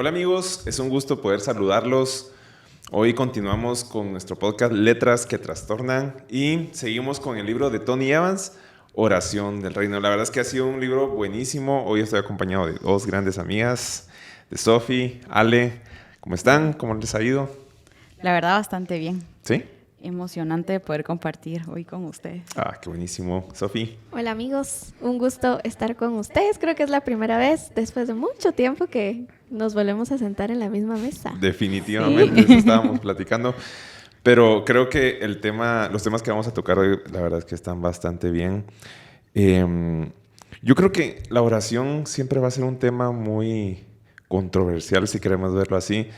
Hola amigos, es un gusto poder saludarlos. Hoy continuamos con nuestro podcast Letras que Trastornan y seguimos con el libro de Tony Evans, Oración del Reino. La verdad es que ha sido un libro buenísimo. Hoy estoy acompañado de dos grandes amigas, de Sofi, Ale. ¿Cómo están? ¿Cómo les ha ido? La verdad, bastante bien. ¿Sí? Emocionante de poder compartir hoy con ustedes. Qué buenísimo. Sofi. Hola amigos, un gusto estar con ustedes. Creo que es la primera vez después de mucho tiempo que nos volvemos a sentar en la misma mesa. Definitivamente, sí. Eso estábamos platicando. Pero creo que los temas que vamos a tocar hoy, la verdad es que están bastante bien. Yo creo que la oración siempre va a ser un tema muy controversial, si queremos verlo así.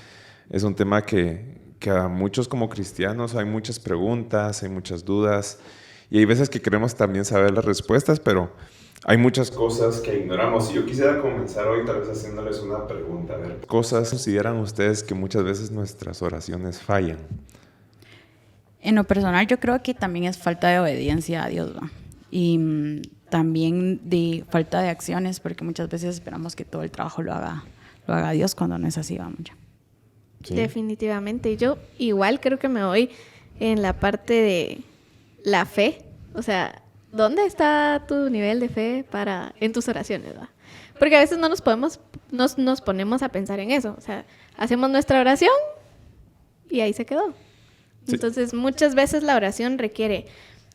Es un tema que a muchos como cristianos hay muchas preguntas, hay muchas dudas. Y hay veces que queremos también saber las respuestas, pero hay muchas cosas que ignoramos. Y yo quisiera comenzar hoy tal vez haciéndoles una pregunta. A ver, ¿cosas consideran ustedes que muchas veces nuestras oraciones fallan? En lo personal, yo creo que también es falta de obediencia a Dios, ¿va? Y también de falta de acciones, porque muchas veces esperamos que todo el trabajo lo haga Dios cuando no es así, vamos ya. Sí. Definitivamente. Yo igual creo que me voy en la parte de la fe. O sea, ¿dónde está tu nivel de fe en tus oraciones, ¿va? Porque a veces no nos ponemos a pensar en eso. O sea, hacemos nuestra oración y ahí se quedó. Sí. Entonces, muchas veces la oración requiere,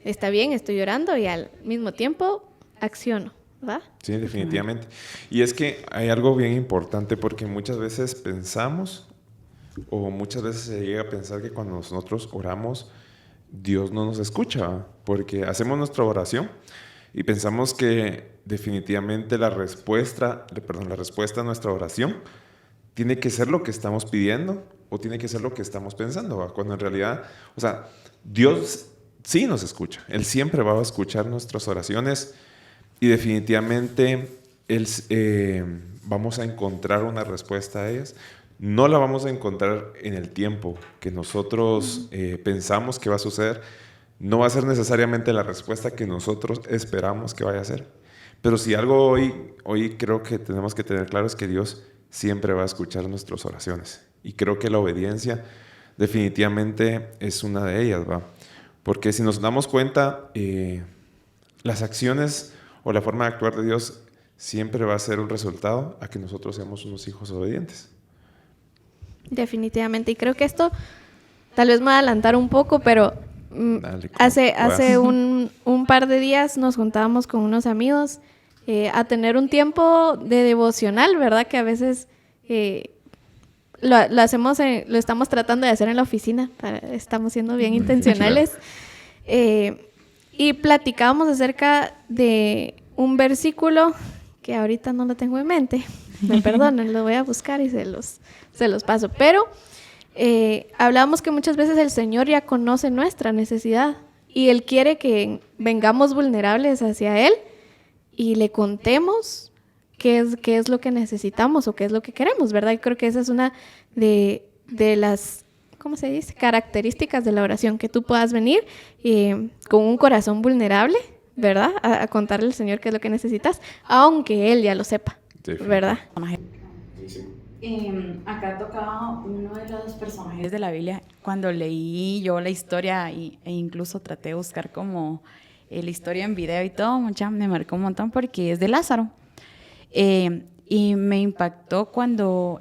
está bien, estoy orando y al mismo tiempo acciono, ¿verdad? Sí, definitivamente. Y es que hay algo bien importante porque muchas veces pensamos o muchas veces se llega a pensar que cuando nosotros oramos, Dios no nos escucha, porque hacemos nuestra oración y pensamos que definitivamente la respuesta a nuestra oración tiene que ser lo que estamos pidiendo o tiene que ser lo que estamos pensando, ¿va? Cuando en realidad, o sea, Dios sí nos escucha. Él siempre va a escuchar nuestras oraciones y definitivamente vamos a encontrar una respuesta a ellas. No la vamos a encontrar en el tiempo que nosotros pensamos que va a suceder. No va a ser necesariamente la respuesta que nosotros esperamos que vaya a ser. Pero si algo hoy creo que tenemos que tener claro es que Dios siempre va a escuchar nuestras oraciones. Y creo que la obediencia definitivamente es una de ellas, ¿va? Porque si nos damos cuenta, las acciones o la forma de actuar de Dios siempre va a ser un resultado a que nosotros seamos unos hijos obedientes. Definitivamente, y creo que esto tal vez me va a adelantar un poco, pero hace un par de días nos juntábamos con unos amigos a tener un tiempo de devocional, ¿verdad? Que a veces lo estamos tratando de hacer en la oficina, estamos siendo bien intencionales. Y platicábamos acerca de un versículo que ahorita no lo tengo en mente, me perdonen, lo voy a buscar y se los paso, pero hablábamos que muchas veces el Señor ya conoce nuestra necesidad y Él quiere que vengamos vulnerables hacia Él y le contemos qué es lo que necesitamos o qué es lo que queremos, ¿verdad? Y creo que esa es una de las, ¿cómo se dice?, características de la oración, que tú puedas venir con un corazón vulnerable, ¿verdad? A contarle al Señor qué es lo que necesitas, aunque Él ya lo sepa, ¿verdad? Acá tocaba uno de los personajes de la Biblia. Cuando leí yo la historia e incluso traté de buscar como la historia en video y todo, me marcó un montón porque es de Lázaro. Y me impactó cuando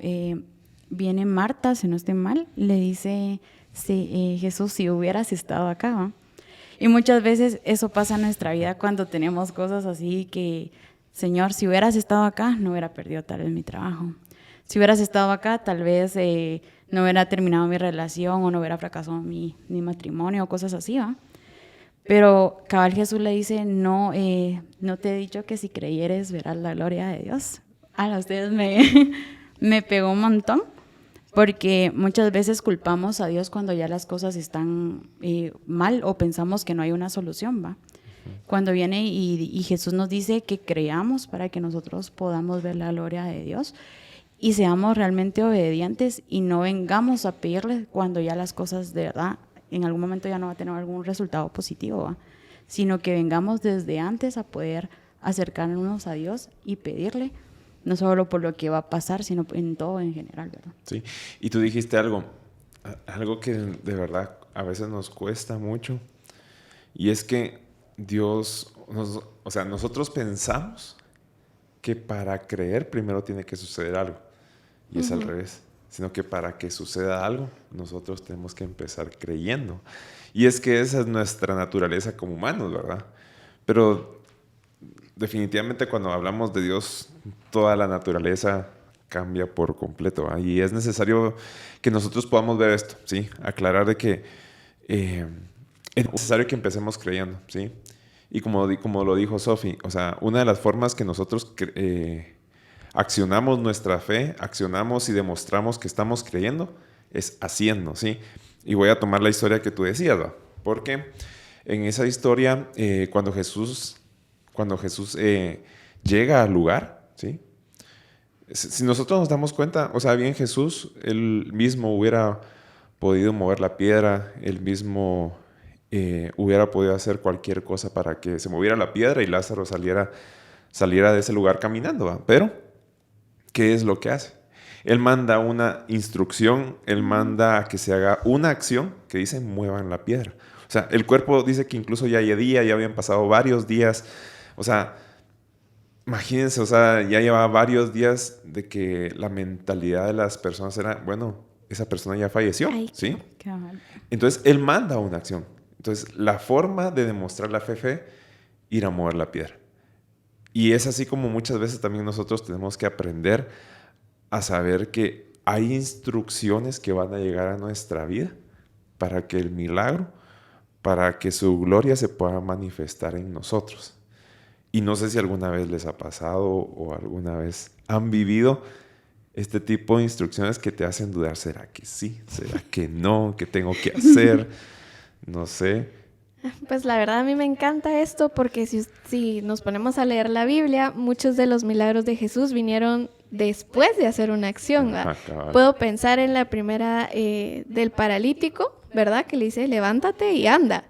viene Marta, si no estoy mal, le dice, Jesús, si hubieras estado acá, ¿no? Y muchas veces eso pasa en nuestra vida cuando tenemos cosas así que, Señor, si hubieras estado acá, no hubiera perdido tal vez mi trabajo. Si hubieras estado acá, tal vez no hubiera terminado mi relación o no hubiera fracasado mi matrimonio o cosas así, ¿va? Pero cabal Jesús le dice, no te he dicho que si creyeres verás la gloria de Dios. A ustedes me pegó un montón, porque muchas veces culpamos a Dios cuando ya las cosas están mal o pensamos que no hay una solución, ¿va? Cuando viene y Jesús nos dice que creamos para que nosotros podamos ver la gloria de Dios y seamos realmente obedientes y no vengamos a pedirle cuando ya las cosas de verdad en algún momento ya no va a tener algún resultado positivo, ¿va? Sino que vengamos desde antes a poder acercarnos a Dios y pedirle no solo por lo que va a pasar, sino en todo en general, ¿verdad? Sí, y tú dijiste algo que de verdad a veces nos cuesta mucho, y es que o sea, nosotros pensamos que para creer primero tiene que suceder algo, y es al revés, sino que para que suceda algo, nosotros tenemos que empezar creyendo. Y es que esa es nuestra naturaleza como humanos, ¿verdad? Pero definitivamente cuando hablamos de Dios, toda la naturaleza cambia por completo, ¿verdad? Y es necesario que nosotros podamos ver esto, ¿sí? Aclarar de que es necesario que empecemos creyendo, ¿sí? Y como lo dijo Sophie, o sea, una de las formas que nosotros accionamos nuestra fe, accionamos y demostramos que estamos creyendo, es haciendo, ¿sí? Y voy a tomar la historia que tú decías, ¿va? Porque en esa historia, cuando Jesús llega al lugar, ¿sí? Si nosotros nos damos cuenta, o sea, bien Jesús, él mismo hubiera podido mover la piedra, él mismo hubiera podido hacer cualquier cosa para que se moviera la piedra y Lázaro saliera de ese lugar caminando, ¿va? Pero, ¿qué es lo que hace? Él manda una instrucción, él manda a que se haga una acción que dice muevan la piedra. O sea, el cuerpo dice que incluso ya habían pasado varios días. O sea, imagínense, o sea, ya llevaba varios días de que la mentalidad de las personas era, bueno, esa persona ya falleció, Ay, ¿sí? Qué mal. Entonces, él manda una acción. Entonces, la forma de demostrar la fe, ir a mover la piedra. Y es así como muchas veces también nosotros tenemos que aprender a saber que hay instrucciones que van a llegar a nuestra vida para que el milagro, para que su gloria se pueda manifestar en nosotros. Y no sé si alguna vez les ha pasado o alguna vez han vivido este tipo de instrucciones que te hacen dudar, ¿será que sí? ¿Será que no? ¿Qué tengo que hacer? No sé. Pues la verdad a mí me encanta esto porque si nos ponemos a leer la Biblia, muchos de los milagros de Jesús vinieron después de hacer una acción, ¿verdad? Puedo pensar en la primera del paralítico, ¿verdad? Que le dice, levántate y anda,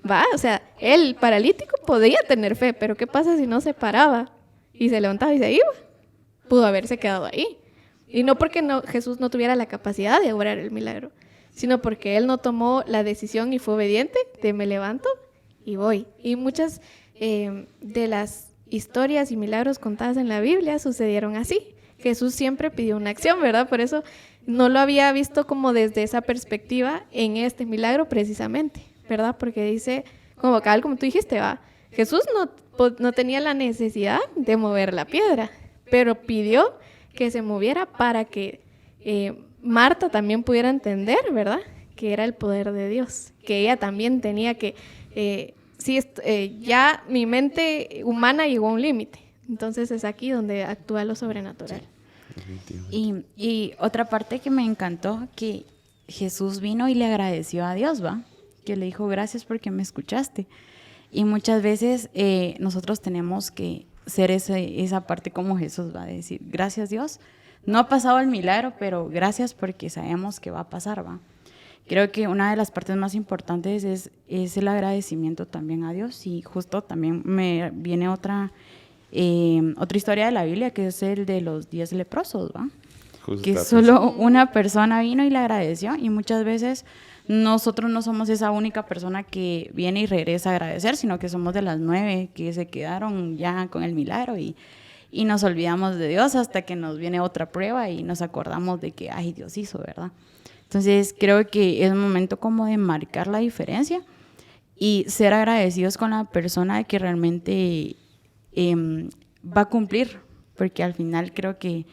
¿va? O sea, el paralítico podía tener fe, pero ¿qué pasa si no se paraba y se levantaba y se iba? Pudo haberse quedado ahí. Y no porque Jesús no tuviera la capacidad de obrar el milagro, sino porque él no tomó la decisión y fue obediente de me levanto y voy. Y muchas de las historias y milagros contadas en la Biblia sucedieron así. Jesús siempre pidió una acción, ¿verdad? Por eso no lo había visto como desde esa perspectiva en este milagro precisamente, ¿verdad? Porque dice, como tú dijiste, va, Jesús no tenía la necesidad de mover la piedra, pero pidió que se moviera para que Marta también pudiera entender, ¿verdad? Que era el poder de Dios, que ella también tenía que, ya mi mente humana llegó a un límite, entonces es aquí donde actúa lo sobrenatural. Y otra parte que me encantó, que Jesús vino y le agradeció a Dios, ¿va? Que le dijo gracias porque me escuchaste. Y muchas veces nosotros tenemos que ser esa parte como Jesús, va a decir gracias Dios. No ha pasado el milagro, pero gracias porque sabemos que va a pasar, ¿va? Creo que una de las partes más importantes es el agradecimiento también a Dios. Y justo también me viene otra historia de la Biblia, que es el de los 10 leprosos, ¿va? Que solo una persona vino y le agradeció. Y muchas veces nosotros no somos esa única persona que viene y regresa a agradecer, sino que somos de las 9 que se quedaron ya con el milagro y nos olvidamos de Dios hasta que nos viene otra prueba y nos acordamos de que, ay, Dios hizo, ¿verdad? Entonces creo que es un momento como de marcar la diferencia y ser agradecidos con la persona que realmente va a cumplir, porque al final creo que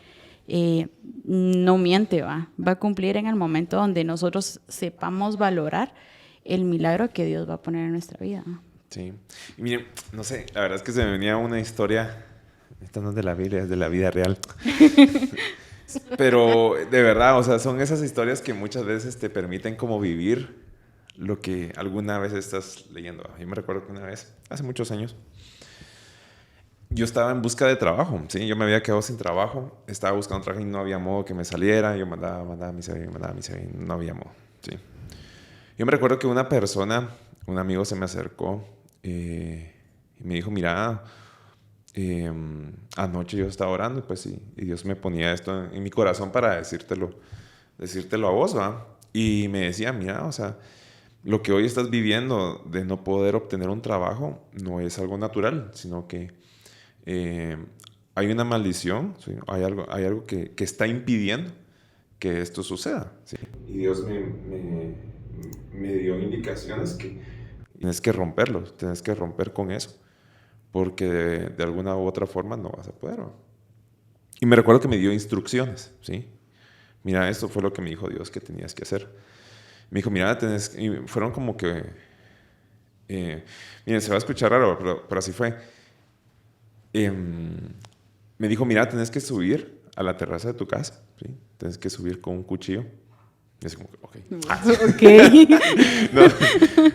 no miente, va a cumplir en el momento donde nosotros sepamos valorar el milagro que Dios va a poner en nuestra vida, ¿no? Sí, y miren, no sé, la verdad es que se me venía una historia. Esta no es de la Biblia, es de la vida real. Pero de verdad, o sea, son esas historias que muchas veces te permiten como vivir lo que alguna vez estás leyendo. Yo me recuerdo que una vez, hace muchos años, yo estaba en busca de trabajo, ¿sí? Yo me había quedado sin trabajo, estaba buscando trabajo y no había modo que me saliera. Yo mandaba mi CV, no había modo, ¿sí? Yo me recuerdo que una persona, un amigo se me acercó y me dijo, mira, anoche yo estaba orando y Dios me ponía esto en mi corazón para decírtelo a vos, ¿va? Y me decía, mira, o sea, lo que hoy estás viviendo de no poder obtener un trabajo no es algo natural, sino que hay una maldición, ¿sí? Hay algo que está impidiendo que esto suceda, ¿sí? Y Dios me dio indicaciones que tienes que romperlo, tienes que romper con eso, porque de alguna u otra forma no vas a poder, ¿no? Y me recuerdo que me dio instrucciones, ¿sí? Mira, esto fue lo que me dijo Dios que tenías que hacer. Me dijo, mira, y fueron como que, miren, se va a escuchar raro, pero así fue. Me dijo, mira, tenés que subir a la terraza de tu casa, ¿sí? Tienes que subir con un cuchillo. Y así como, ok.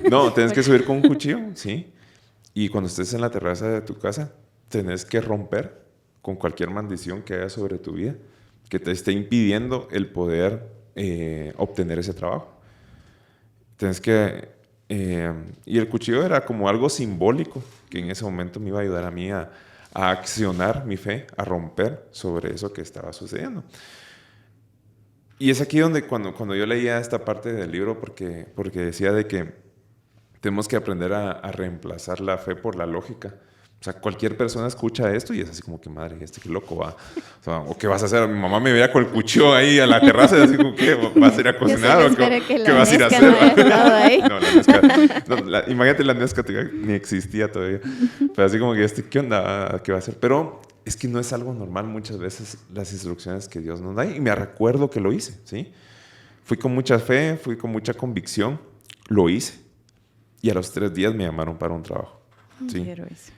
No, tienes que subir con un cuchillo, ¿sí? Y cuando estés en la terraza de tu casa, tenés que romper con cualquier maldición que haya sobre tu vida, que te esté impidiendo el poder obtener ese trabajo. Tienes que... y el cuchillo era como algo simbólico que en ese momento me iba a ayudar a mí a accionar mi fe, a romper sobre eso que estaba sucediendo. Y es aquí donde cuando yo leía esta parte del libro, porque decía de que tenemos que aprender a reemplazar la fe por la lógica. O sea, cualquier persona escucha esto y es así como que, madre, qué loco va. O sea, ¿o qué vas a hacer? Mi mamá me veía con el cuchillo ahí a la terraza y así como, ¿qué? ¿Vas a ir a cocinar o qué vas a ir a hacer? No, la Nesca, imagínate, la Nesca ni existía todavía. Pero así como que, ¿qué onda? ¿Qué va a hacer? Pero es que no es algo normal muchas veces las instrucciones que Dios nos da. Y me recuerdo que lo hice, ¿sí? Fui con mucha fe, fui con mucha convicción, lo hice. Y a los 3 días me llamaron para un trabajo. Sí.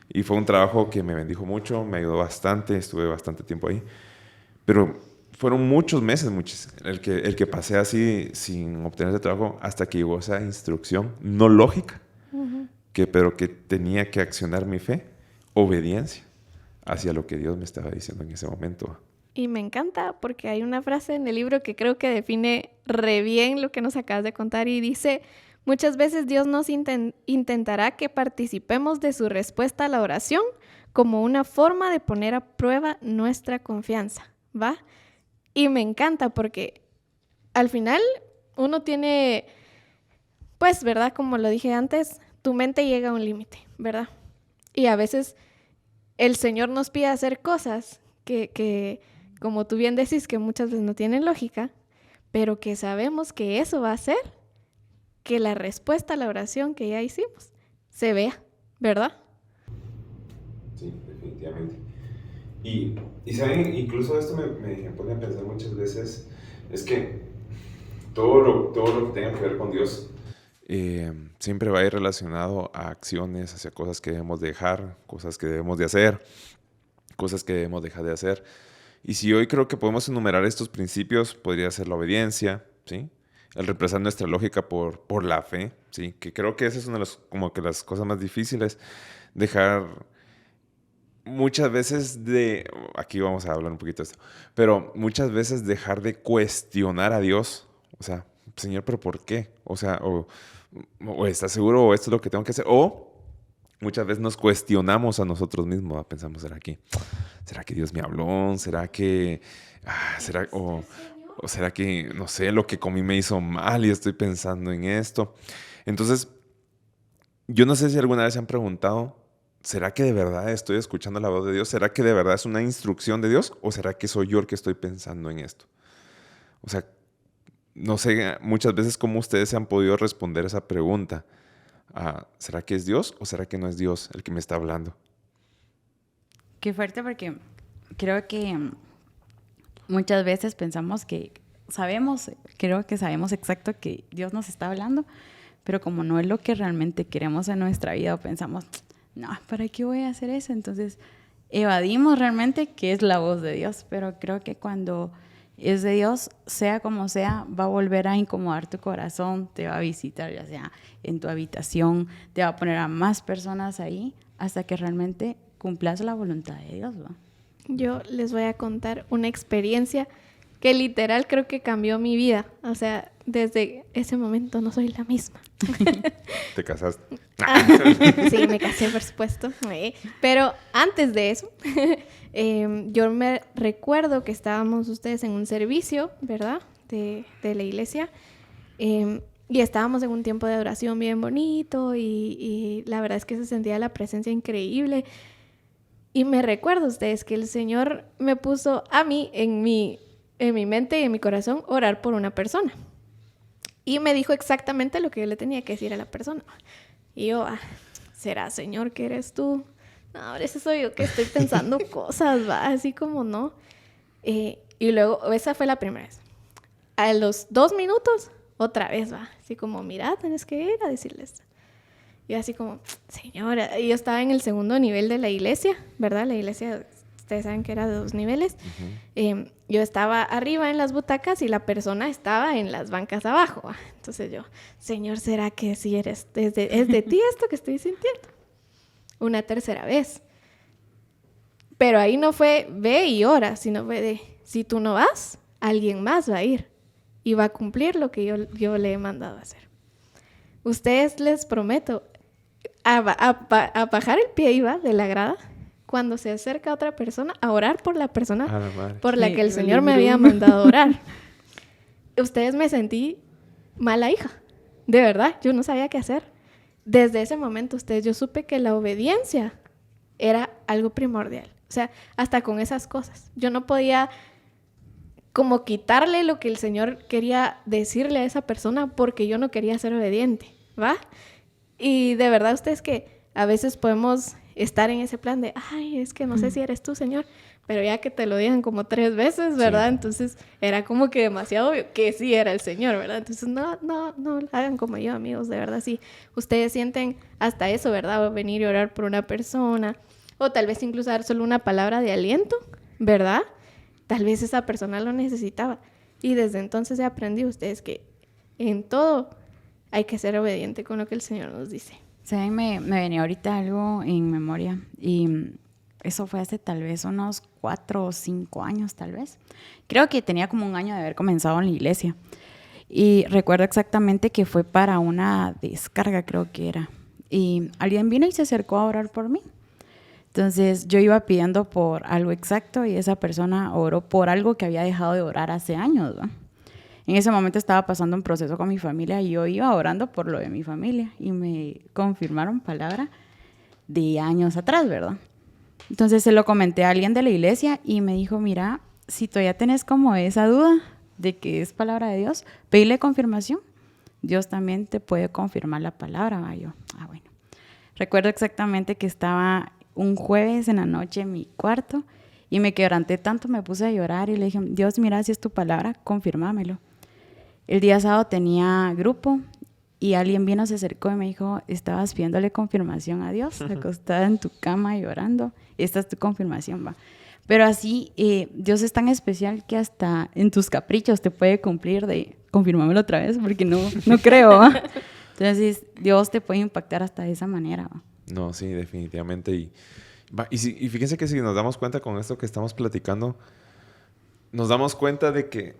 Y fue un trabajo que me bendijo mucho, me ayudó bastante, estuve bastante tiempo ahí. Pero fueron muchos meses el que pasé así sin obtener ese trabajo hasta que llegó esa instrucción no lógica, pero que tenía que accionar mi fe, obediencia hacia lo que Dios me estaba diciendo en ese momento. Y me encanta porque hay una frase en el libro que creo que define re bien lo que nos acabas de contar y dice... Muchas veces Dios nos intentará que participemos de su respuesta a la oración como una forma de poner a prueba nuestra confianza, ¿va? Y me encanta porque al final uno tiene, pues, ¿verdad? Como lo dije antes, tu mente llega a un límite, ¿verdad? Y a veces el Señor nos pide hacer cosas que, como tú bien decís, que muchas veces no tienen lógica, pero que sabemos que eso va a hacer que la respuesta a la oración que ya hicimos se vea, ¿verdad? Sí, definitivamente. Y ¿saben? Incluso esto me pone a pensar muchas veces, es que todo lo que tenga que ver con Dios siempre va a ir relacionado a acciones, hacia cosas que debemos dejar, cosas que debemos de hacer, cosas que debemos dejar de hacer. Y si hoy creo que podemos enumerar estos principios, podría ser la obediencia, ¿sí? El reemplazar nuestra lógica por la fe, ¿sí? Que creo que esa es una de las cosas más difíciles. Dejar muchas veces aquí vamos a hablar un poquito de esto, pero muchas veces dejar de cuestionar a Dios. O sea, Señor, ¿pero por qué? O sea, o ¿estás seguro? ¿O esto es lo que tengo que hacer? O muchas veces nos cuestionamos a nosotros mismos. Pensamos, ¿será que Dios me habló? ¿Será que... ¿O será que, no sé, lo que comí me hizo mal y estoy pensando en esto? Entonces, yo no sé si alguna vez se han preguntado, ¿será que de verdad estoy escuchando la voz de Dios? ¿Será que de verdad es una instrucción de Dios? ¿O será que soy yo el que estoy pensando en esto? O sea, no sé muchas veces cómo ustedes se han podido responder esa pregunta. ¿Será que es Dios o será que no es Dios el que me está hablando? Qué fuerte, porque creo que muchas veces pensamos creo que sabemos exacto que Dios nos está hablando, pero como no es lo que realmente queremos en nuestra vida, o pensamos, no, ¿para qué voy a hacer eso? Entonces evadimos realmente que es la voz de Dios, pero creo que cuando es de Dios, sea como sea, va a volver a incomodar tu corazón, te va a visitar, ya sea en tu habitación, te va a poner a más personas ahí, hasta que realmente cumplas la voluntad de Dios, ¿va? Yo les voy a contar una experiencia que literal creo que cambió mi vida. O sea, desde ese momento no soy la misma. ¿Te casaste? Sí, me casé, por supuesto. Pero antes de eso, yo me recuerdo que estábamos ustedes en un servicio, ¿verdad? De la iglesia. Y estábamos en un tiempo de adoración bien bonito y la verdad es que se sentía la presencia increíble. Y me recuerdo ustedes que el Señor me puso a mí en mi mente y en mi corazón orar por una persona. Y me dijo exactamente lo que yo le tenía que decir a la persona. Y yo, ¿será, Señor, que eres tú? No, ahora ese soy yo que estoy pensando cosas, va, así como no. Y luego, esa fue la primera vez. A los 2 minutos, otra vez, va. Así como, mira, tenés que ir a decirles. Y así como, señora, y yo estaba en el segundo nivel de la iglesia, ¿verdad? La iglesia, ustedes saben que era de 2 niveles. Yo estaba arriba en las butacas y la persona estaba en las bancas abajo, ¿va? Entonces yo, Señor, ¿será que sí es de ti esto que estoy sintiendo? Una tercera vez. Pero ahí no fue ve y ora, sino fue de, si tú no vas, alguien más va a ir y va a cumplir lo que yo le he mandado a hacer. Ustedes, les prometo, a bajar el pie iba de la grada cuando se acerca otra persona a orar por la persona por la que el Señor me había mandado a orar. Ustedes, me sentí mala hija, de verdad, yo no sabía qué hacer. Desde ese momento, yo supe que la obediencia era algo primordial. O sea, hasta con esas cosas. Yo no podía como quitarle lo que el Señor quería decirle a esa persona porque yo no quería ser obediente, ¿va? Y de verdad, ustedes que a veces podemos estar en ese plan de, ay, es que no sé si eres tú, Señor, pero ya que te lo digan como 3 veces, ¿verdad? Sí. Entonces era como que demasiado obvio que sí era el Señor, ¿verdad? Entonces no hagan como yo, amigos, de verdad, sí. Ustedes sienten hasta eso, ¿verdad? O venir y orar por una persona, o tal vez incluso dar solo una palabra de aliento, ¿verdad? Tal vez esa persona lo necesitaba. Y desde entonces he aprendido, ustedes, que en todo hay que ser obediente con lo que el Señor nos dice. Sí, me venía ahorita algo en memoria y eso fue hace tal vez unos 4 o 5 años tal vez. Creo que tenía como 1 año de haber comenzado en la iglesia y recuerdo exactamente que fue para una descarga, creo que era, y alguien vino y se acercó a orar por mí. Entonces yo iba pidiendo por algo exacto y esa persona oró por algo que había dejado de orar hace años, ¿no? En ese momento estaba pasando un proceso con mi familia y yo iba orando por lo de mi familia y me confirmaron palabra de años atrás, ¿verdad? Entonces se lo comenté a alguien de la iglesia y me dijo, mira, si todavía tenés como esa duda de que es palabra de Dios, pedile confirmación. Dios también te puede confirmar la palabra, ¿va? Yo, bueno. Recuerdo exactamente que estaba un jueves en la noche en mi cuarto y me quebranté tanto, me puse a llorar y le dije, Dios, mira, si es tu palabra, confírmamelo. El día sábado tenía grupo y alguien vino, se acercó y me dijo, estabas pidiéndole confirmación a Dios, acostada en tu cama llorando, esta es tu confirmación, va. Pero así, Dios es tan especial que hasta en tus caprichos te puede cumplir de confírmamelo otra vez, porque no creo, ¿va? Entonces, Dios te puede impactar hasta de esa manera, ¿va? No, sí, definitivamente. Y fíjense que si nos damos cuenta con esto que estamos platicando, nos damos cuenta de que,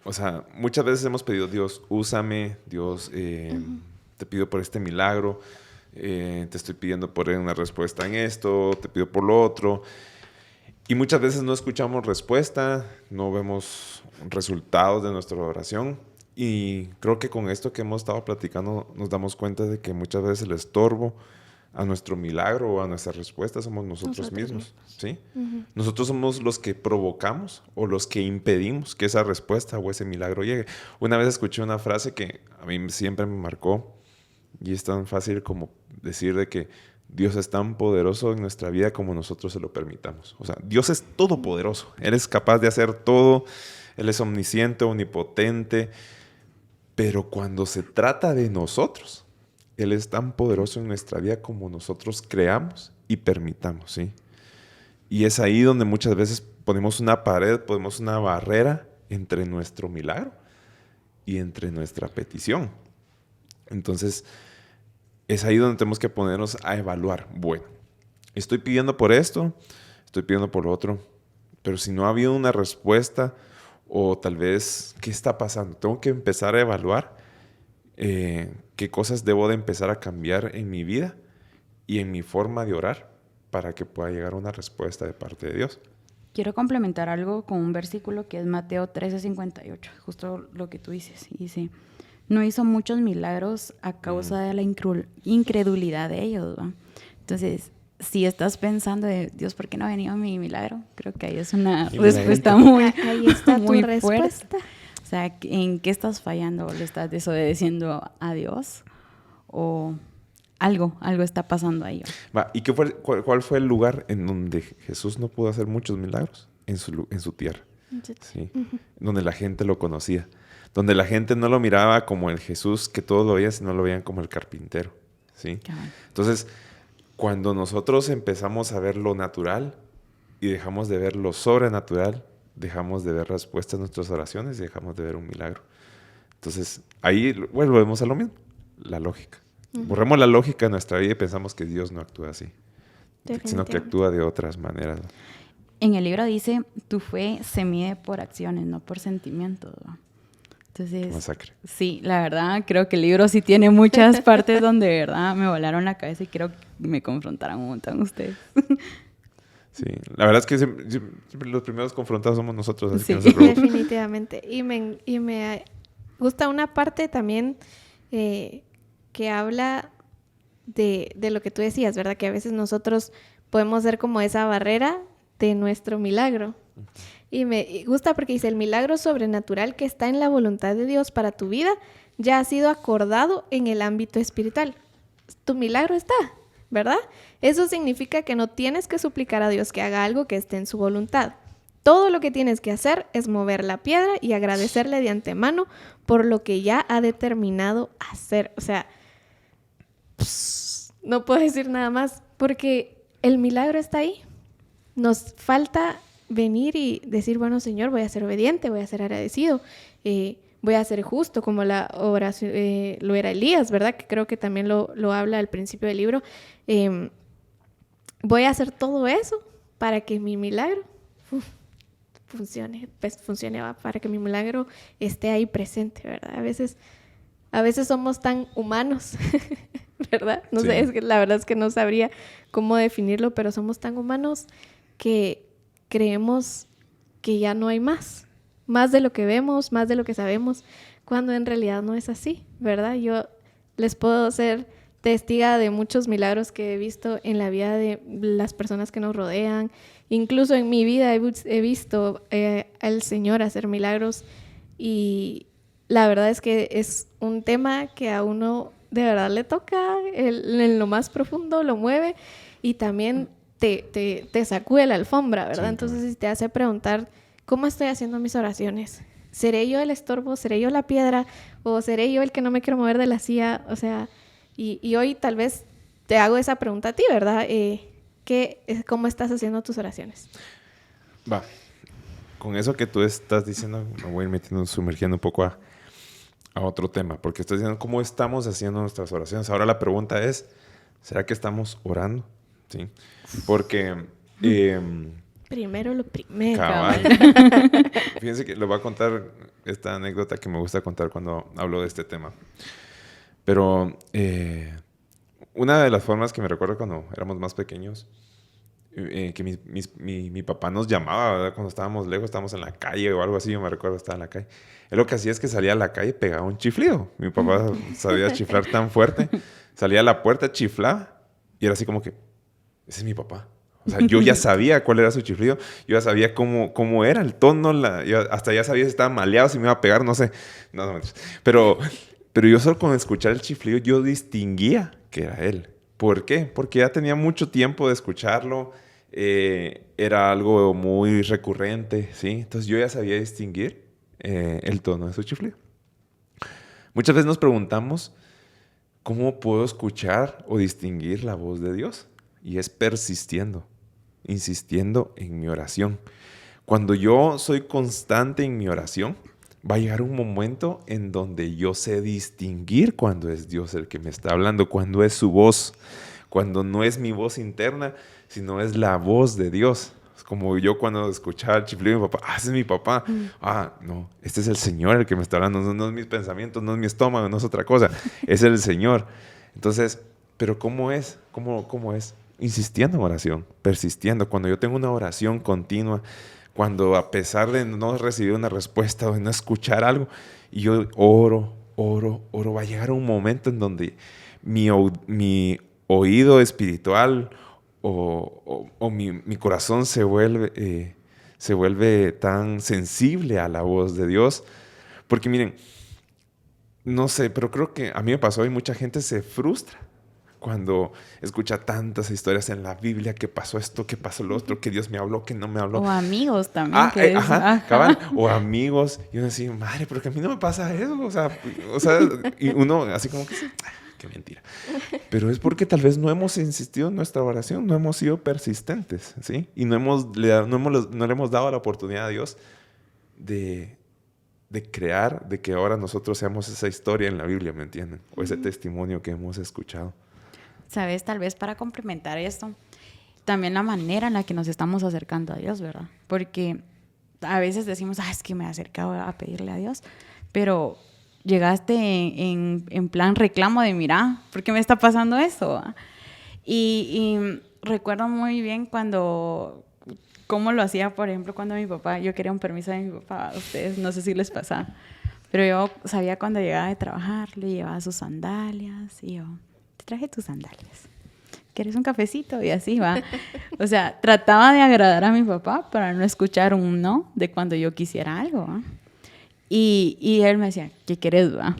o sea, muchas veces hemos pedido, Dios, úsame, Dios, te pido por este milagro, te estoy pidiendo por una respuesta en esto, te pido por lo otro. Y muchas veces no escuchamos respuesta, no vemos resultados de nuestra oración. Y creo que con esto que hemos estado platicando nos damos cuenta de que muchas veces el estorbo a nuestro milagro o a nuestra respuesta somos nosotros mismos, ¿sí? Uh-huh. Nosotros somos los que provocamos o los que impedimos que esa respuesta o ese milagro llegue. Una vez escuché una frase que a mí siempre me marcó y es tan fácil como decir de que Dios es tan poderoso en nuestra vida como nosotros se lo permitamos. O sea, Dios es todopoderoso. Él es capaz de hacer todo. Él es omnisciente, omnipotente. Pero cuando se trata de nosotros, Él es tan poderoso en nuestra vida como nosotros creamos y permitamos, ¿sí? Y es ahí donde muchas veces ponemos una pared, ponemos una barrera entre nuestro milagro y entre nuestra petición. Entonces, es ahí donde tenemos que ponernos a evaluar. Bueno, estoy pidiendo por esto, estoy pidiendo por lo otro, pero si no ha habido una respuesta O tal vez, ¿qué está pasando? Tengo que empezar a evaluar qué cosas debo de empezar a cambiar en mi vida y en mi forma de orar para que pueda llegar una respuesta de parte de Dios. Quiero complementar algo con un versículo que es Mateo 13:58, justo lo que tú dices. Y dice, no hizo muchos milagros a causa de la incredulidad de ellos, ¿va? Entonces, si estás pensando de, Dios, ¿por qué no ha venido mi milagro? Creo que ahí es una respuesta muy, ahí está tu muy respuesta. fuerte. O sea, ¿en qué estás fallando? ¿Le estás desobedeciendo a Dios? ¿O algo algo está pasando ahí? Va, ¿y cuál fue el lugar en donde Jesús no pudo hacer muchos milagros? En su tierra, ¿sí? Donde la gente lo conocía. Donde la gente no lo miraba como el Jesús que todos lo veían, sino lo veían como el carpintero, ¿sí? Entonces, cuando nosotros empezamos a ver lo natural y dejamos de ver lo sobrenatural, dejamos de ver respuestas a nuestras oraciones y dejamos de ver un milagro. Entonces, ahí volvemos a lo mismo, la lógica. Borramos la lógica de nuestra vida y pensamos que Dios no actúa así, sino que actúa de otras maneras. En el libro dice, tu fe se mide por acciones, no por sentimientos, ¿no? Entonces, Masacre. Sí, la verdad, creo que el libro sí tiene muchas partes donde de verdad me volaron la cabeza y creo que me confrontaron un montón ustedes. Sí, la verdad es que siempre los primeros confrontados somos nosotros. Así Sí. que no se preocupen. Definitivamente. Y me gusta una parte también que habla de lo que tú decías, ¿verdad? Que a veces nosotros podemos ser como esa barrera de nuestro milagro. Y me gusta porque dice, el milagro sobrenatural que está en la voluntad de Dios para tu vida ya ha sido acordado en el ámbito espiritual. Tu milagro está, ¿verdad? Eso significa que no tienes que suplicar a Dios que haga algo que esté en su voluntad. Todo lo que tienes que hacer es mover la piedra y agradecerle de antemano por lo que ya ha determinado hacer. O sea, no puedo decir nada más porque el milagro está ahí. Nos falta venir y decir, bueno, Señor, voy a ser obediente, voy a ser agradecido, voy a ser justo, como la oración, lo era Elías, ¿verdad? Que creo que también lo habla al principio del libro. Voy a hacer todo eso para que mi milagro funcione, para que mi milagro esté ahí presente, ¿verdad? A veces somos tan humanos, ¿verdad? No sé, es que la verdad es que no sabría cómo definirlo, pero somos tan humanos que creemos que ya no hay más de lo que vemos, más de lo que sabemos, cuando en realidad no es así, ¿verdad? Yo les puedo ser testiga de muchos milagros que he visto en la vida de las personas que nos rodean. Incluso en mi vida he visto al Señor hacer milagros y la verdad es que es un tema que a uno de verdad le toca, en lo más profundo lo mueve y también te sacude la alfombra, ¿verdad? Sí, entonces te hace preguntar, ¿cómo estoy haciendo mis oraciones? ¿Seré yo el estorbo? ¿Seré yo la piedra? ¿O seré yo el que no me quiero mover de la silla? O sea, y hoy tal vez te hago esa pregunta a ti, ¿verdad? ¿Cómo estás haciendo tus oraciones? Va, con eso que tú estás diciendo, me voy a ir sumergiendo un poco a otro tema, porque estás diciendo cómo estamos haciendo nuestras oraciones. Ahora la pregunta es, ¿será que estamos orando? ¿Sí? Porque... primero lo primero. Cabal. Fíjense que les voy a contar esta anécdota que me gusta contar cuando hablo de este tema. Pero una de las formas que me recuerdo cuando éramos más pequeños, que mi papá nos llamaba, ¿verdad? Cuando estábamos lejos, estábamos en la calle o algo así, yo me recuerdo estaba en la calle. Él lo que hacía es que salía a la calle y pegaba un chiflido. Mi papá sabía chiflar tan fuerte. Salía a la puerta, chiflaba y era así como que, ese es mi papá. O sea, yo ya sabía cuál era su chiflido. Yo ya sabía cómo era el tono. Hasta ya sabía si estaba maleado, si me iba a pegar, no sé. No. Pero yo solo con escuchar el chiflido, yo distinguía que era él. ¿Por qué? Porque ya tenía mucho tiempo de escucharlo. Era algo muy recurrente, ¿sí? Entonces yo ya sabía distinguir el tono de su chiflido. Muchas veces nos preguntamos, ¿cómo puedo escuchar o distinguir la voz de Dios? Y es persistiendo, insistiendo en mi oración. Cuando yo soy constante en mi oración, va a llegar un momento en donde yo sé distinguir cuando es Dios el que me está hablando, cuando es su voz, cuando no es mi voz interna, sino es la voz de Dios. O Como yo cuando escuchaba el chiflido de mi papá, ese es mi papá. No, este es el Señor el que me está hablando, no es mis pensamientos, no es mi estómago, no es otra cosa, es el Señor. Entonces, ¿pero cómo es? ¿Cómo es? Insistiendo en oración, persistiendo. Cuando yo tengo una oración continua, cuando a pesar de no recibir una respuesta o de no escuchar algo, y yo oro, va a llegar un momento en donde mi oído espiritual o mi corazón se vuelve tan sensible a la voz de Dios. Porque miren, no sé, pero creo que a mí me pasó y mucha gente se frustra cuando escucha tantas historias en la Biblia, que pasó esto, que pasó lo otro, que Dios me habló, que no me habló. O amigos también. Cabal, o amigos. Y uno decía, madre, pero que a mí no me pasa eso. O sea, y uno así como que, qué mentira. Pero es porque tal vez no hemos insistido en nuestra oración, no hemos sido persistentes, ¿sí? Y no le hemos dado la oportunidad a Dios de crear, de que ahora nosotros seamos esa historia en la Biblia, ¿me entienden? O ese testimonio que hemos escuchado. ¿Sabes? Tal vez para complementar esto, también la manera en la que nos estamos acercando a Dios, ¿verdad? Porque a veces decimos, es que me he acercado a pedirle a Dios, pero llegaste en plan reclamo de, mira, ¿por qué me está pasando eso? Y recuerdo muy bien cómo lo hacía, por ejemplo, cuando yo quería un permiso de mi papá, a ustedes no sé si les pasaba, pero yo sabía cuando llegaba de trabajar, le llevaba sus sandalias y yo, te traje tus sandalias, ¿quieres un cafecito? Y así va. O sea, trataba de agradar a mi papá para no escuchar un no de cuando yo quisiera algo, ¿va? Y él me decía, ¿qué quieres? Va?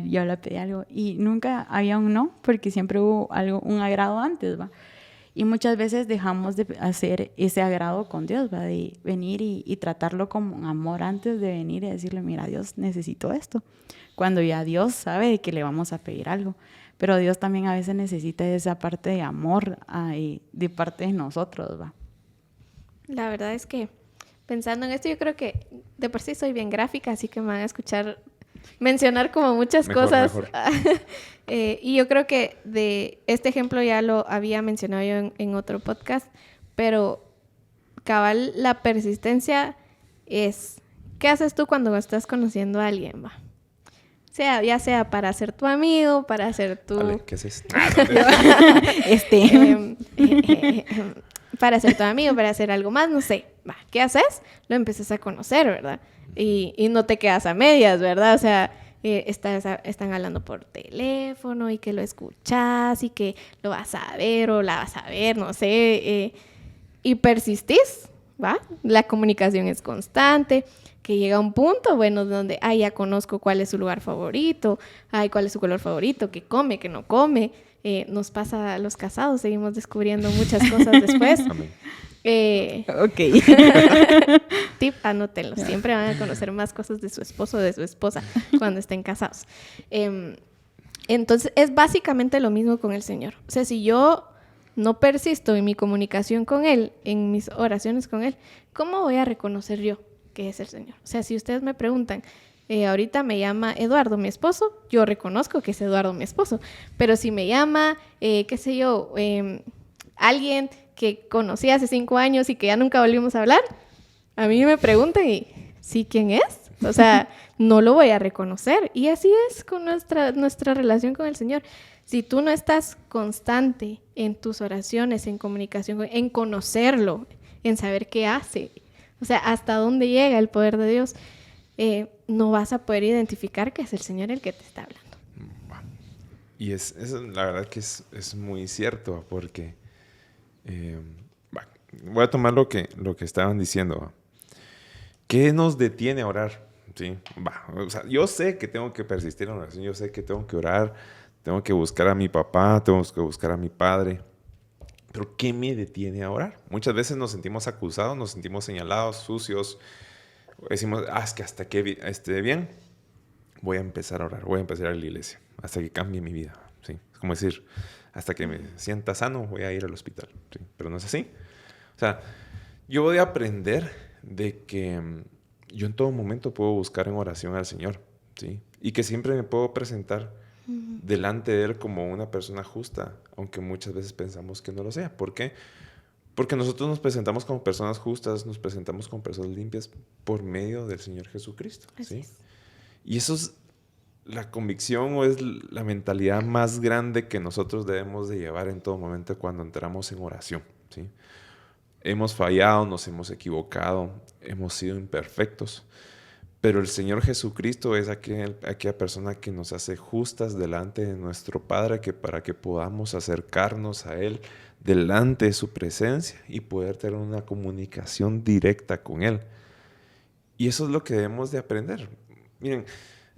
Yo le pedí algo y nunca había un no, porque siempre hubo un agrado antes, ¿va? Y muchas veces dejamos de hacer ese agrado con Dios, ¿va? De venir y tratarlo como amor antes de venir y decirle, mira, Dios, necesito esto. Cuando ya Dios sabe de que le vamos a pedir algo. Pero Dios también a veces necesita esa parte de amor de parte de nosotros, ¿va? La verdad es que pensando en esto, yo creo que de por sí soy bien gráfica, así que me van a escuchar mencionar como muchas cosas. Mejor. Y yo creo que de este ejemplo ya lo había mencionado yo en otro podcast, pero cabal, la persistencia es, ¿qué haces tú cuando estás conociendo a alguien, va? Ya sea para ser tu amigo, para ser tu... Vale, ¿qué es esto? Para ser tu amigo, para hacer algo más, no sé. Va, ¿qué haces? Lo empiezas a conocer, ¿verdad? Y no te quedas a medias, ¿verdad? O sea, están hablando por teléfono y que lo escuchas y que lo vas a ver o la vas a ver, no sé. Y persistís, ¿va? La comunicación es constante, que llega a un punto, bueno, donde, ya conozco cuál es su lugar favorito, cuál es su color favorito, qué come, qué no come. Nos pasa a los casados, seguimos descubriendo muchas cosas después. Ok. Tip, anótenlo. Siempre van a conocer más cosas de su esposo o de su esposa cuando estén casados. Entonces, es básicamente lo mismo con el Señor. O sea, si yo no persisto en mi comunicación con Él, en mis oraciones con Él, ¿cómo voy a reconocer yo que es el Señor? O sea, si ustedes me preguntan, ahorita me llama Eduardo, mi esposo, yo reconozco que es Eduardo, mi esposo. Pero si me llama, qué sé yo, alguien que conocí hace 5 años y que ya nunca volvimos a hablar, a mí me preguntan y, ¿sí quién es? O sea, no lo voy a reconocer. Y así es con nuestra relación con el Señor. Si tú no estás constante en tus oraciones, en comunicación, en conocerlo, en saber qué hace, o sea, hasta dónde llega el poder de Dios, no vas a poder identificar que es el Señor el que te está hablando. Y la verdad que es muy cierto, porque voy a tomar lo que estaban diciendo. ¿Qué nos detiene a orar? ¿Sí? O sea, yo sé que tengo que persistir en oración, yo sé que tengo que orar, tengo que buscar a mi papá, tengo que buscar a mi padre. Pero ¿qué me detiene a orar? Muchas veces nos sentimos acusados, nos sentimos señalados, sucios. Decimos, es que hasta que esté bien, voy a empezar a orar, voy a empezar a ir a la iglesia, hasta que cambie mi vida. ¿Sí? Es como decir, hasta que me sienta sano, voy a ir al hospital. ¿Sí? Pero no es así. O sea, yo voy a aprender de que yo en todo momento puedo buscar en oración al Señor, ¿sí? Y que siempre me puedo presentar delante de Él como una persona justa, aunque muchas veces pensamos que no lo sea. ¿Por qué? Porque nosotros nos presentamos como personas justas, nos presentamos como personas limpias por medio del Señor Jesucristo. ¿Sí? Es. Y eso es la convicción o es la mentalidad más grande que nosotros debemos de llevar en todo momento cuando entramos en oración. ¿Sí? Hemos fallado, nos hemos equivocado, hemos sido imperfectos, pero el Señor Jesucristo es aquella persona que nos hace justas delante de nuestro Padre, que para que podamos acercarnos a Él delante de su presencia y poder tener una comunicación directa con Él. Y eso es lo que debemos de aprender. Miren,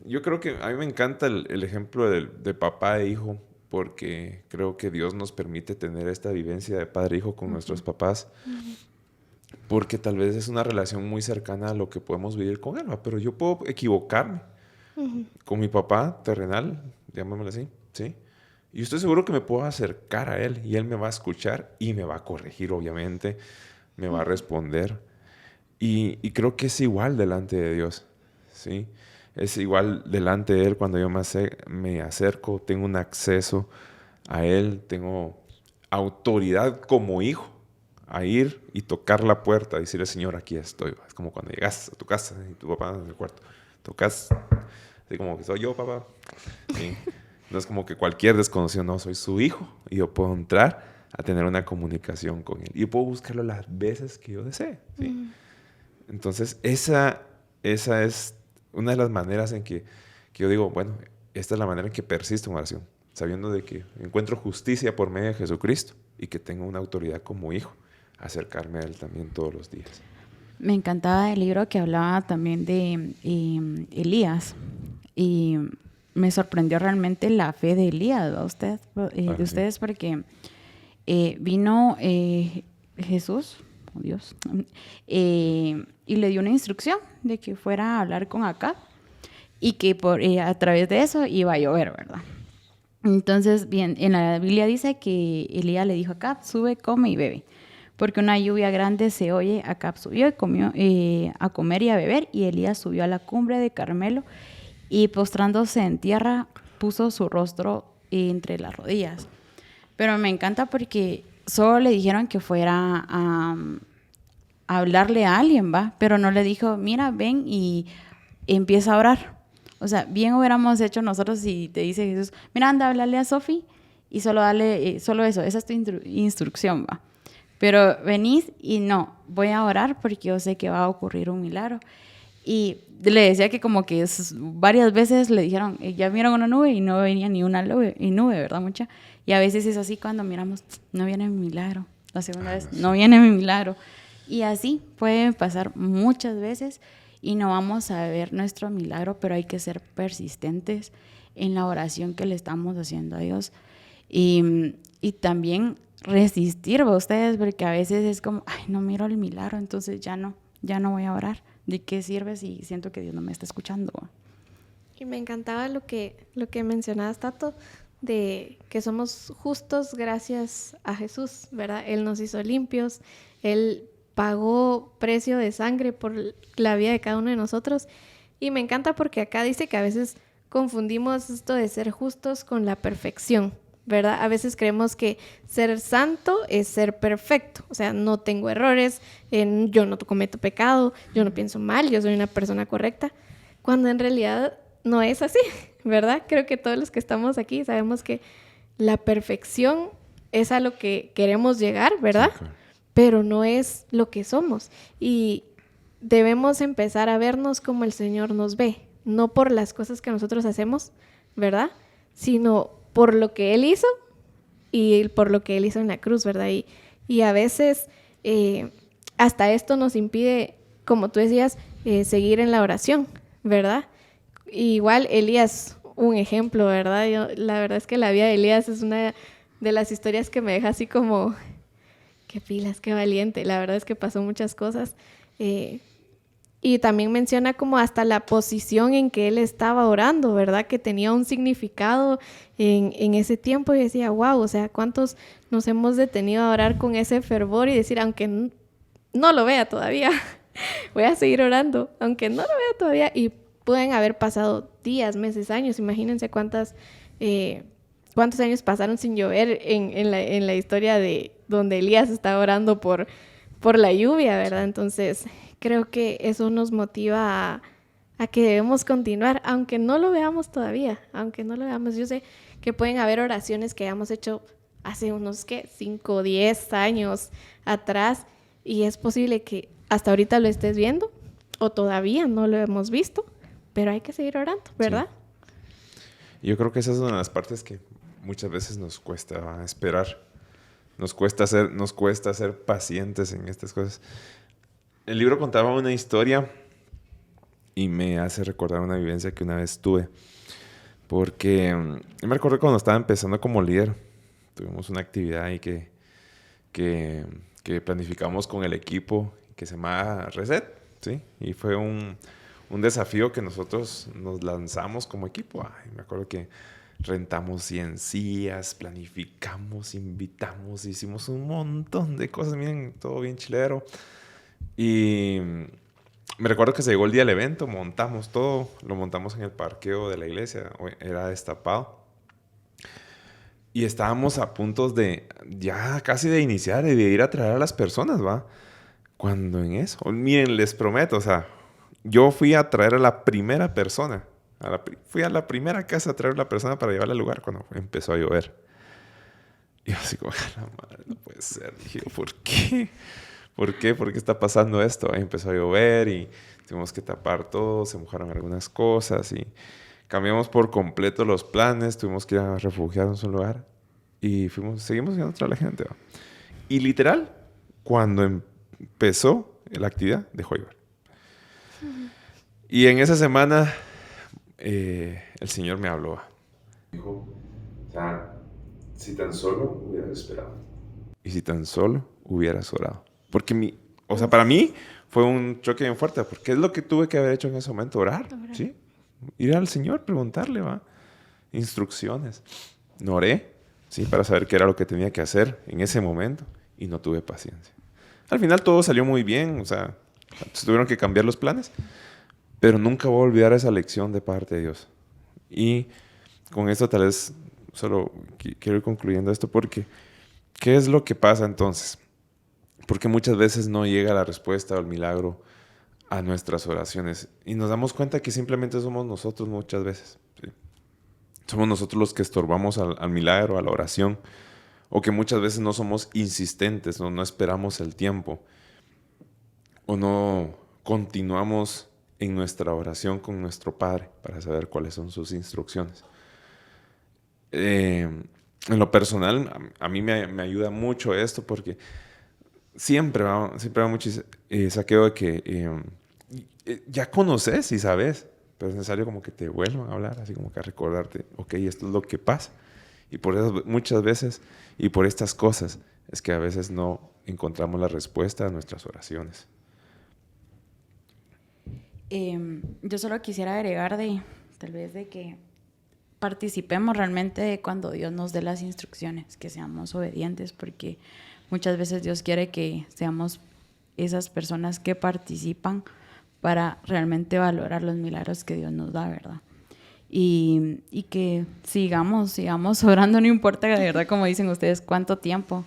yo creo que a mí me encanta el ejemplo de papá e hijo, porque creo que Dios nos permite tener esta vivencia de padre e hijo con nuestros papás, porque tal vez es una relación muy cercana a lo que podemos vivir con él, ¿va? Pero yo puedo equivocarme con mi papá terrenal, llamémoslo así, ¿sí? Y estoy seguro que me puedo acercar a él y él me va a escuchar y me va a corregir, obviamente, me va a responder. Y creo que es igual delante de Dios, ¿sí? Es igual delante de Él cuando yo me acerco, tengo un acceso a Él, tengo autoridad como hijo a ir y tocar la puerta y decirle, Señor, aquí estoy. Es como cuando llegas a tu casa y tu papá en el cuarto. Tocas, así como que soy yo, papá. ¿Sí? No es como que cualquier desconocido, no, soy su hijo y yo puedo entrar a tener una comunicación con Él. Y puedo buscarlo las veces que yo desee. ¿Sí? Entonces, esa es una de las maneras en que yo digo, bueno, esta es la manera en que persisto en oración, sabiendo de que encuentro justicia por medio de Jesucristo y que tengo una autoridad como hijo, acercarme a Él también todos los días. Me encantaba el libro que hablaba también de Elías y me sorprendió realmente la fe de Elías, ¿no? De ustedes porque vino Jesús, oh Dios, y le dio una instrucción de que fuera a hablar con Acab y que a través de eso iba a llover, ¿verdad? Entonces, bien, en la Biblia dice que Elías le dijo a Acab, sube, come y bebe, porque una lluvia grande se oye. Acab subió y comió a comer y a beber, y Elías subió a la cumbre de Carmelo y postrándose en tierra puso su rostro entre las rodillas. Pero me encanta porque solo le dijeron que fuera a hablarle a alguien, ¿va? Pero no le dijo, mira, ven y empieza a orar. O sea, bien hubiéramos hecho nosotros si te dice Jesús, mira, anda a hablarle a Sofi y solo dale, solo eso, esa es tu instrucción, ¿va? Pero venís y no, voy a orar porque yo sé que va a ocurrir un milagro. Y le decía que como que varias veces le dijeron, ya vieron una nube y no venía ni una nube, ¿verdad, mucha? Y a veces es así cuando miramos, no viene mi milagro. La segunda vez, no viene mi milagro. Y así puede pasar muchas veces y no vamos a ver nuestro milagro, pero hay que ser persistentes en la oración que le estamos haciendo a Dios. Y también resistir a ustedes, porque a veces es como, ay, no miro el milagro, entonces ya no voy a orar. ¿De qué sirve si siento que Dios no me está escuchando? Y me encantaba lo que mencionabas, Tato, de que somos justos gracias a Jesús, ¿verdad? Él nos hizo limpios, Él pagó precio de sangre por la vida de cada uno de nosotros. Y me encanta porque acá dice que a veces confundimos esto de ser justos con la perfección, ¿verdad? A veces creemos que ser santo es ser perfecto, o sea, no tengo errores, yo no cometo pecado, yo no pienso mal, yo soy una persona correcta, cuando en realidad no es así, ¿verdad? Creo que todos los que estamos aquí sabemos que la perfección es a lo que queremos llegar, ¿verdad? Sí, claro. Pero no es lo que somos y debemos empezar a vernos como el Señor nos ve, no por las cosas que nosotros hacemos, ¿verdad? Sino por lo que Él hizo y por lo que Él hizo en la cruz, ¿verdad? Y a veces hasta esto nos impide, como tú decías, seguir en la oración, ¿verdad? Igual Elías, un ejemplo, ¿verdad? La verdad es que la vida de Elías es una de las historias que me deja así como, qué pilas, qué valiente. La verdad es que pasó muchas cosas. Y también menciona como hasta la posición en que él estaba orando, ¿verdad? Que tenía un significado en ese tiempo y decía, wow, o sea, ¿cuántos nos hemos detenido a orar con ese fervor y decir, aunque no lo vea todavía, voy a seguir orando, aunque no lo vea todavía? Y pueden haber pasado días, meses, años, imagínense cuántas ¿Cuántos años pasaron sin llover en la historia de donde Elías estaba orando por la lluvia, ¿verdad? Entonces, creo que eso nos motiva a que debemos continuar, aunque no lo veamos todavía, aunque no lo veamos. Yo sé que pueden haber oraciones que hayamos hecho hace unos, 5 o 10 años atrás, y es posible que hasta ahorita lo estés viendo, o todavía no lo hemos visto, pero hay que seguir orando, ¿verdad? Sí. Yo creo que esa es una de las partes que muchas veces nos cuesta esperar. Nos cuesta ser pacientes en estas cosas. El libro contaba una historia y me hace recordar una vivencia que una vez tuve. Porque yo me recuerdo cuando estaba empezando como líder, tuvimos una actividad ahí que planificamos con el equipo que se llama Reset, ¿sí? Y fue un desafío que nosotros nos lanzamos como equipo. Ay, me acuerdo que rentamos 100 sillas, planificamos, invitamos, hicimos un montón de cosas, miren, todo bien chilero. Y me recuerdo que se llegó el día del evento, montamos todo, lo montamos en el parqueo de la iglesia, era destapado. Y estábamos a puntos de, ya casi de iniciar y de ir a traer a las personas, ¿va? Cuando en eso, miren, les prometo, o sea, yo fui a traer a la primera persona. Fui a la primera casa a traer a la persona para llevarla al lugar cuando empezó a llover. Y yo así como, la madre, no puede ser. Dije, ¿por qué? ¿Por qué? ¿Por qué está pasando esto? Ahí empezó a llover y tuvimos que tapar todo, se mojaron algunas cosas y cambiamos por completo los planes, tuvimos que ir a refugiarnos en un lugar y seguimos yendo a traer a la gente, ¿va? Y literal, cuando empezó la actividad, dejó de llover. Y en esa semana el Señor me habló. Dijo, o sea, si tan solo hubieras esperado. Y si tan solo hubieras orado. Porque para mí fue un choque bien fuerte. Porque es lo que tuve que haber hecho en ese momento, orar. ¿Sí? Ir al Señor, preguntarle, ¿va? Instrucciones. No oré, ¿sí? Para saber qué era lo que tenía que hacer en ese momento. Y no tuve paciencia. Al final todo salió muy bien. O sea, se tuvieron que cambiar los planes. Pero nunca voy a olvidar esa lección de parte de Dios. Y con esto tal vez solo quiero ir concluyendo esto porque ¿qué es lo que pasa entonces? Porque muchas veces no llega la respuesta o el milagro a nuestras oraciones y nos damos cuenta que simplemente somos nosotros muchas veces. ¿Sí? Somos nosotros los que estorbamos al milagro, a la oración, o que muchas veces no somos insistentes, no esperamos el tiempo o no continuamos en nuestra oración con nuestro Padre para saber cuáles son sus instrucciones. En lo personal, a mí me ayuda mucho esto porque siempre va mucho saqueo de que ya conoces y sabes, pero es necesario como que te vuelvan a hablar, así como que a recordarte, ok, esto es lo que pasa. Y por eso muchas veces, y por estas cosas, es que a veces no encontramos la respuesta a nuestras oraciones. Yo solo quisiera agregar tal vez de que participemos realmente de cuando Dios nos dé las instrucciones, que seamos obedientes, porque muchas veces Dios quiere que seamos esas personas que participan para realmente valorar los milagros que Dios nos da, ¿verdad? Y que sigamos orando, no importa de verdad, como dicen ustedes, cuánto tiempo.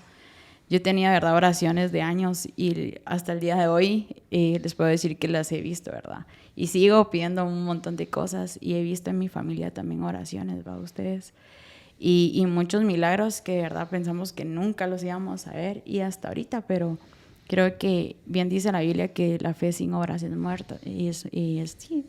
Yo tenía, verdad, oraciones de años y hasta el día de hoy les puedo decir que las he visto, ¿verdad? Y sigo pidiendo un montón de cosas y he visto en mi familia también oraciones, ¿verdad? Ustedes. Y muchos milagros que de verdad pensamos que nunca los íbamos a ver y hasta ahorita, pero creo que bien dice la Biblia que la fe sin obras es muerta. Sí.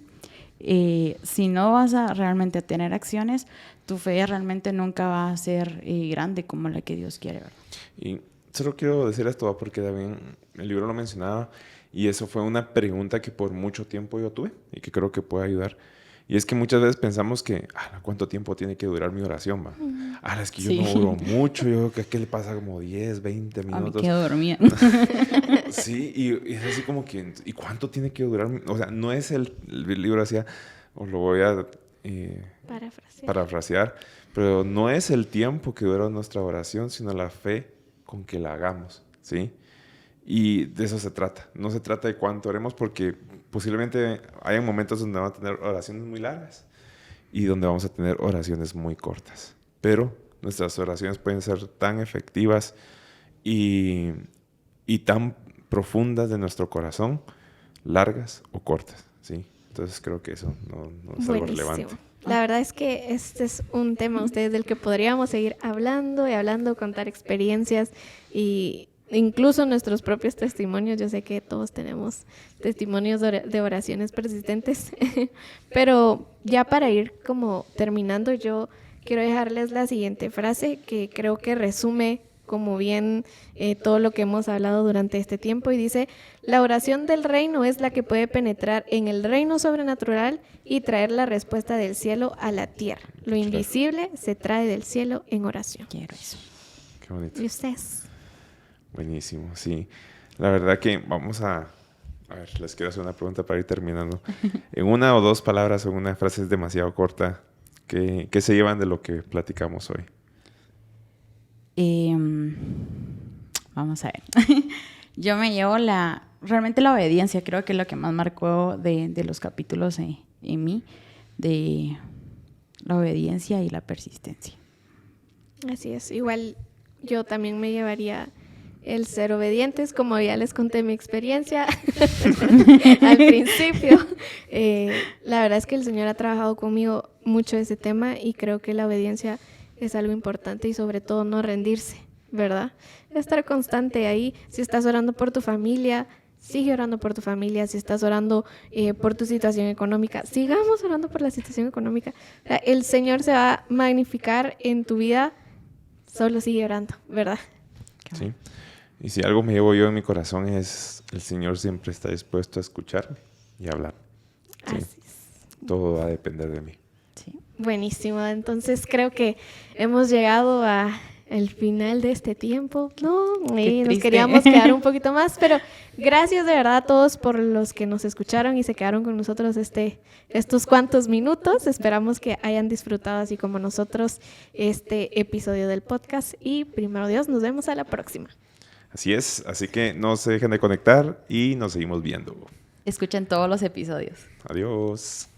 Si no vas a realmente tener acciones, tu fe realmente nunca va a ser grande como la que Dios quiere, ¿verdad? Y solo quiero decir esto porque también el libro lo mencionaba y eso fue una pregunta que por mucho tiempo yo tuve y que creo que puede ayudar. Y es que muchas veces pensamos que, ¿cuánto tiempo tiene que durar mi oración? Va? Es que yo no duro mucho, yo creo que le pasa como 10, 20 minutos. A mí quedo dormida. Sí, y es así como que, ¿y cuánto tiene que durar? O sea, no es el libro decía, os lo voy a parafrasear, pero no es el tiempo que dura nuestra oración, sino la fe con que la hagamos, ¿sí? Y de eso se trata. No se trata de cuánto oremos porque posiblemente hay momentos donde vamos a tener oraciones muy largas y donde vamos a tener oraciones muy cortas. Pero nuestras oraciones pueden ser tan efectivas y tan profundas de nuestro corazón, largas o cortas, ¿sí? Entonces creo que eso no es algo relevante. La verdad es que este es un tema, ustedes, del que podríamos seguir hablando y hablando, contar experiencias y incluso nuestros propios testimonios. Yo sé que todos tenemos testimonios de oraciones persistentes, pero ya para ir como terminando, yo quiero dejarles la siguiente frase que creo que resume como bien todo lo que hemos hablado durante este tiempo, y dice: la oración del reino es la que puede penetrar en el reino sobrenatural y traer la respuesta del cielo a la tierra. Lo invisible se trae del cielo en oración. Quiero eso. Qué bonito. ¿Y ustedes? Buenísimo, sí. La verdad que vamos a ver, les quiero hacer una pregunta para ir terminando. En una o dos palabras o en una frase demasiado corta, ¿qué se llevan de lo que platicamos hoy? Vamos a ver. Yo me llevo realmente la obediencia. Creo que es lo que más marcó de los capítulos en mí, de la obediencia y la persistencia. Así es. Igual yo también me llevaría el ser obedientes, como ya les conté mi experiencia al principio. La verdad es que el Señor ha trabajado conmigo mucho ese tema y creo que la obediencia es algo importante, y sobre todo no rendirse, ¿verdad? Estar constante ahí. Si estás orando por tu familia, sigue orando por tu familia. Si estás orando por tu situación económica, sigamos orando por la situación económica. O sea, el Señor se va a magnificar en tu vida, solo sigue orando, ¿verdad? Sí. Y si algo me llevo yo en mi corazón es: el Señor siempre está dispuesto a escucharme y hablar. Sí. Así es. Todo va a depender de mí. Sí. Buenísimo. Entonces creo que hemos llegado al final de este tiempo. Nos triste. queríamos quedar un poquito más, pero gracias de verdad a todos por los que nos escucharon y se quedaron con nosotros estos cuantos minutos. Esperamos que hayan disfrutado así como nosotros este episodio del podcast, y primero Dios, nos vemos a la próxima. Así es, así que no se dejen de conectar y nos seguimos viendo. Escuchen todos los episodios. Adiós.